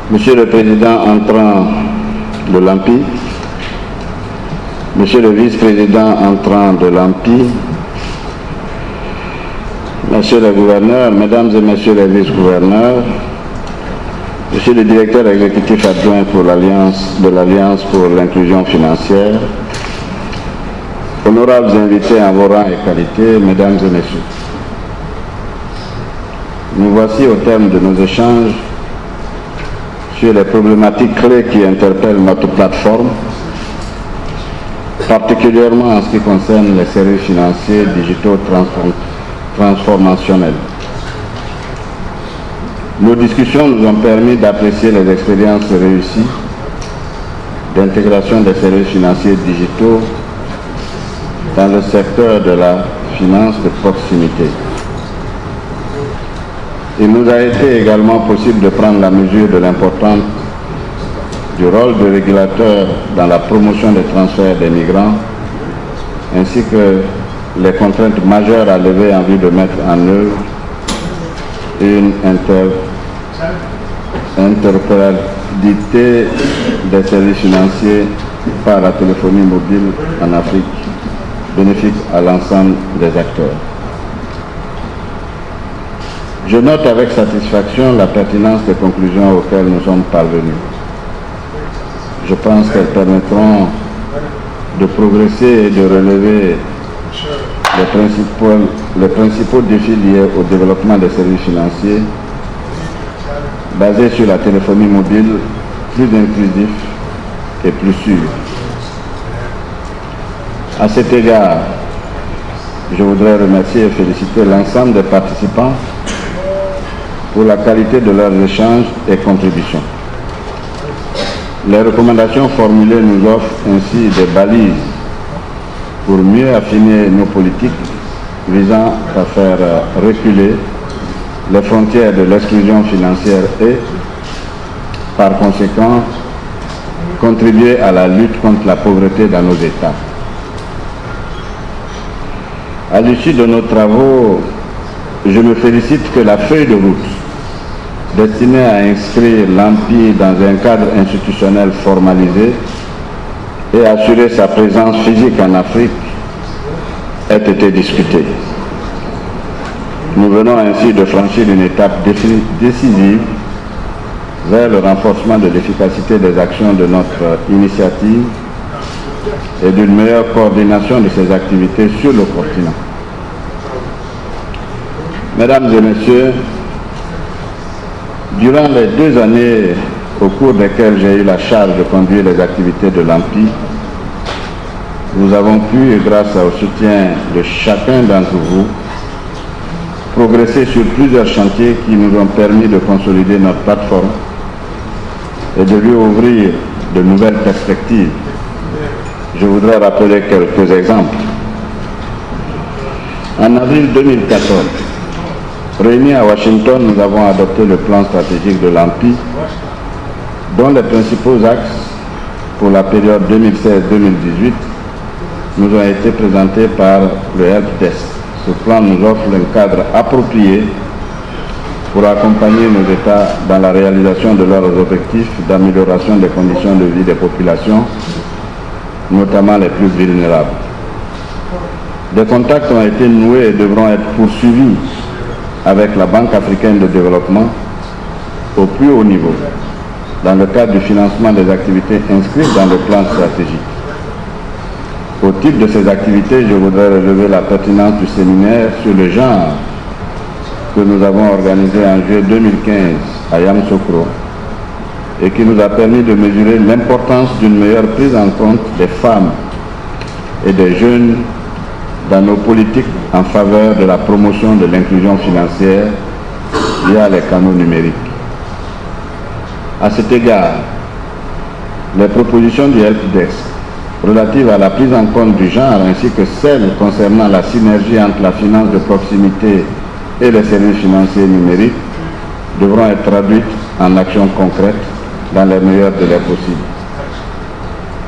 Monsieur le Président entrant de l'AMPI, Monsieur le Vice-président entrant de l'AMPI, Monsieur le Gouverneur, Mesdames et Messieurs les Vice-gouverneurs, Monsieur le Directeur exécutif adjoint pour de l'Alliance pour l'inclusion financière, honorables invités en vos rangs et qualités, Mesdames et Messieurs. Nous voici au terme de nos échanges sur les problématiques clés qui interpellent notre plateforme, particulièrement en ce qui concerne les services financiers digitaux transformationnels. Nos discussions nous ont permis d'apprécier les expériences réussies d'intégration des services financiers digitaux dans le secteur de la finance de proximité. Il nous a été également possible de prendre la mesure de l'importance du rôle de régulateur dans la promotion des transferts des migrants, ainsi que les contraintes majeures à lever en vue de mettre en œuvre une interopérabilité des services financiers par la téléphonie mobile en Afrique, bénéfique à l'ensemble des acteurs. Je note avec satisfaction la pertinence des conclusions auxquelles nous sommes parvenus. Je pense qu'elles permettront de progresser et de relever les principaux défis liés au développement des services financiers basés sur la téléphonie mobile plus inclusif et plus sûr. À cet égard, je voudrais remercier et féliciter l'ensemble des participants pour la qualité de leurs échanges et contributions. Les recommandations formulées nous offrent ainsi des balises pour mieux affiner nos politiques visant à faire reculer les frontières de l'exclusion financière et, par conséquent, contribuer à la lutte contre la pauvreté dans nos États. À l'issue de nos travaux, je me félicite que la feuille de route destinée à inscrire l'AMPI dans un cadre institutionnel formalisé et assurer sa présence physique en Afrique ait été discutée. Nous venons ainsi de franchir une étape décisive vers le renforcement de l'efficacité des actions de notre initiative et d'une meilleure coordination de ces activités sur le continent. Mesdames et Messieurs, durant les 2 années au cours desquelles j'ai eu la charge de conduire les activités de l'AMPI, nous avons pu, grâce au soutien de chacun d'entre vous, progresser sur plusieurs chantiers qui nous ont permis de consolider notre plateforme et de lui ouvrir de nouvelles perspectives. Je voudrais rappeler quelques exemples. En avril 2014, réunis à Washington, nous avons adopté le plan stratégique de l'AMPI, dont les principaux axes pour la période 2016-2018 nous ont été présentés par le helpdesk. Ce plan nous offre un cadre approprié pour accompagner nos États dans la réalisation de leurs objectifs d'amélioration des conditions de vie des populations, notamment les plus vulnérables. Des contacts ont été noués et devront être poursuivis avec la Banque africaine de développement au plus haut niveau, dans le cadre du financement des activités inscrites dans le plan stratégique. Au titre de ces activités, je voudrais relever la pertinence du séminaire sur le genre que nous avons organisé en juillet 2015 à Yamoussoukro et qui nous a permis de mesurer l'importance d'une meilleure prise en compte des femmes et des jeunes dans nos politiques en faveur de la promotion de l'inclusion financière via les canaux numériques. À cet égard, les propositions du helpdesk relatives à la prise en compte du genre ainsi que celles concernant la synergie entre la finance de proximité et les services financiers numériques devront être traduites en actions concrètes dans les meilleurs délais possibles.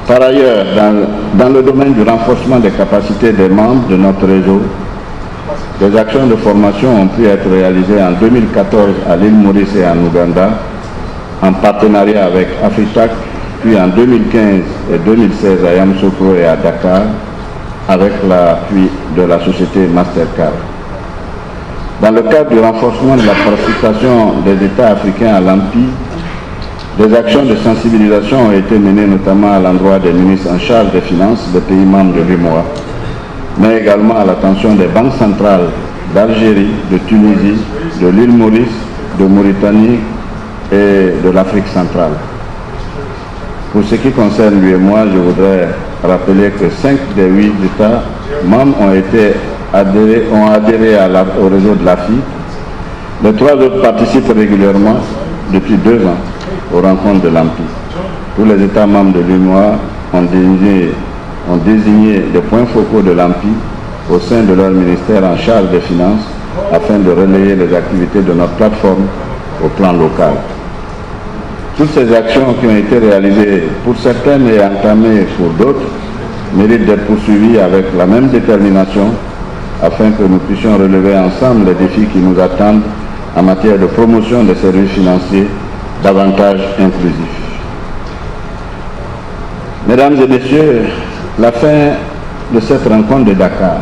Par ailleurs, dans le domaine du renforcement des capacités des membres de notre réseau, des actions de formation ont pu être réalisées en 2014 à l'île Maurice et en Ouganda, en partenariat avec Afritac, puis en 2015 et 2016 à Yamoussoukro et à Dakar, avec l'appui de la société Mastercard. Dans le cadre du renforcement de la participation des États africains à l'AMPI, des actions de sensibilisation ont été menées notamment à l'endroit des ministres en charge des finances des pays membres de l'UMOA, mais également à l'attention des banques centrales d'Algérie, de Tunisie, de l'île Maurice, de Mauritanie et de l'Afrique centrale. Pour ce qui concerne l'UMOA, je voudrais rappeler que 5 des 8 États membres ont adhéré au réseau de l'AFI. Les 3 autres participent régulièrement depuis 2 ans aux rencontres de l'AMPI. Tous les États membres de l'UMOA ont désigné des points focaux de l'AMPI au sein de leur ministère en charge des finances afin de relayer les activités de notre plateforme au plan local. Toutes ces actions qui ont été réalisées pour certaines et entamées pour d'autres méritent d'être poursuivies avec la même détermination afin que nous puissions relever ensemble les défis qui nous attendent en matière de promotion des services financiers davantage inclusifs. Mesdames et messieurs, la fin de cette rencontre de Dakar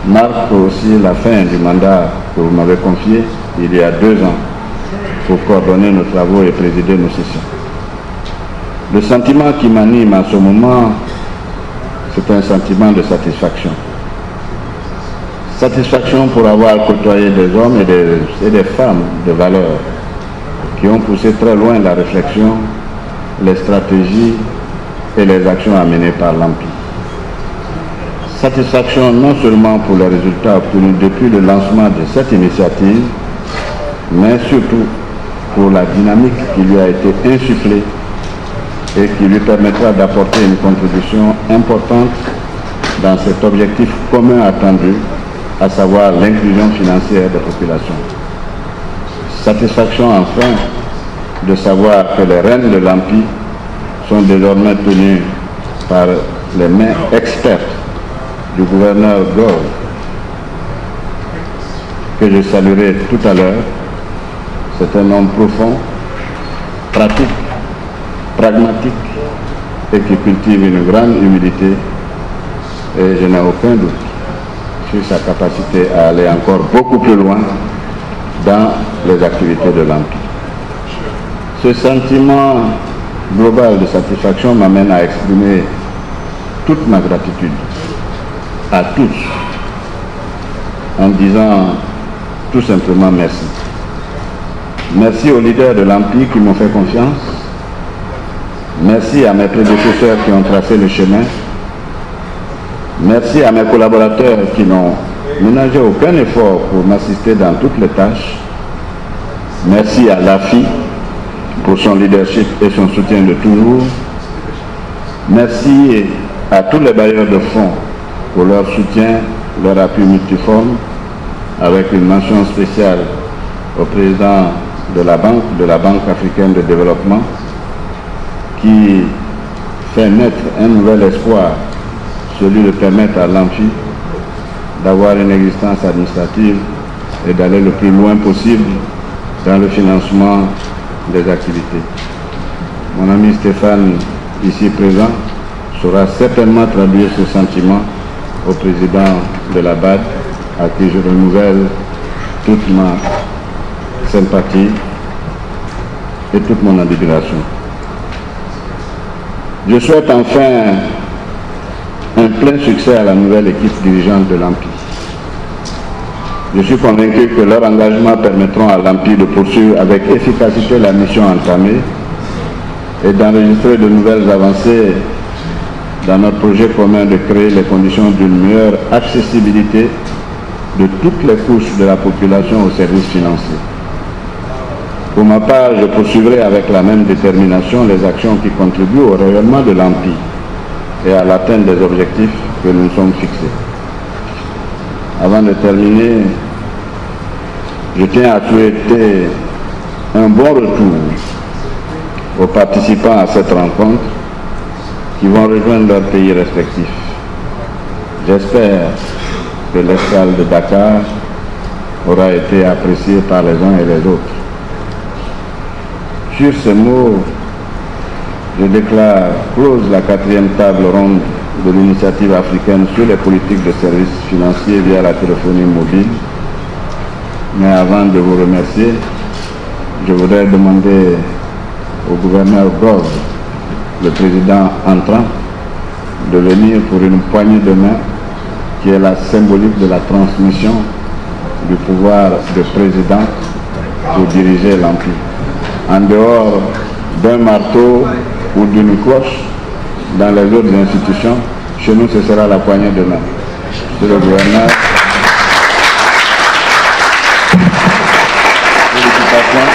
marque aussi la fin du mandat que vous m'avez confié il y a 2 ans pour coordonner nos travaux et présider nos sessions. Le sentiment qui m'anime en ce moment, c'est un sentiment de satisfaction. Satisfaction pour avoir côtoyé des hommes et des femmes de valeur qui ont poussé très loin la réflexion, les stratégies et les actions amenées par l'AMPI. Satisfaction non seulement pour les résultats obtenus depuis le lancement de cette initiative, mais surtout pour la dynamique qui lui a été insufflée et qui lui permettra d'apporter une contribution importante dans cet objectif commun attendu, à savoir l'inclusion financière des populations. Satisfaction enfin de savoir que les rênes de l'AMPI sont désormais tenues par les mains expertes du gouverneur Gove, que je saluerai tout à l'heure. C'est un homme profond, pratique, pragmatique et qui cultive une grande humilité, et je n'ai aucun doute sur sa capacité à aller encore beaucoup plus loin dans les activités de l'AMPI. Ce sentiment global de satisfaction m'amène à exprimer toute ma gratitude à tous en disant tout simplement merci. Merci aux leaders de l'AMPI qui m'ont fait confiance. Merci à mes prédécesseurs qui ont tracé le chemin. Merci à mes collaborateurs qui n'ont ménagé aucun effort pour m'assister dans toutes les tâches. Merci à l'AFI pour son leadership et son soutien de toujours. Merci à tous les bailleurs de fonds pour leur soutien, leur appui multiforme, avec une mention spéciale au président de la Banque africaine de développement, qui fait naître un nouvel espoir, celui de permettre à l'AMPI d'avoir une existence administrative et d'aller le plus loin possible dans le financement des activités. Mon ami Stéphane, ici présent, saura certainement traduire ce sentiment au président de la BAD, à qui je renouvelle toute ma sympathie et toute mon admiration. Je souhaite enfin un plein succès à la nouvelle équipe dirigeante de l'AMPI. Je suis convaincu que leurs engagements permettront à l'AMPI de poursuivre avec efficacité la mission entamée et d'enregistrer de nouvelles avancées dans notre projet commun de créer les conditions d'une meilleure accessibilité de toutes les couches de la population aux services financiers. Pour ma part, je poursuivrai avec la même détermination les actions qui contribuent au rayonnement de l'AMPI et à l'atteinte des objectifs que nous nous sommes fixés. Avant de terminer, je tiens à souhaiter un bon retour aux participants à cette rencontre qui vont rejoindre leurs pays respectifs. J'espère que l'escale de Dakar aura été appréciée par les uns et les autres. Sur ces mots, je déclare close la 4e table ronde de l'initiative africaine sur les politiques de services financiers via la téléphonie mobile. Mais avant de vous remercier, je voudrais demander au gouverneur Gove, le président entrant, de venir pour une poignée de main qui est la symbolique de la transmission du pouvoir de président pour diriger l'Empire. En dehors d'un marteau ou d'une cloche, dans les autres institutions, chez nous ce sera la poignée de main. Monsieur le gouverneur, félicitations.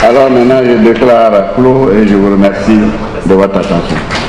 Alors maintenant, je déclare clos et je vous remercie de votre attention.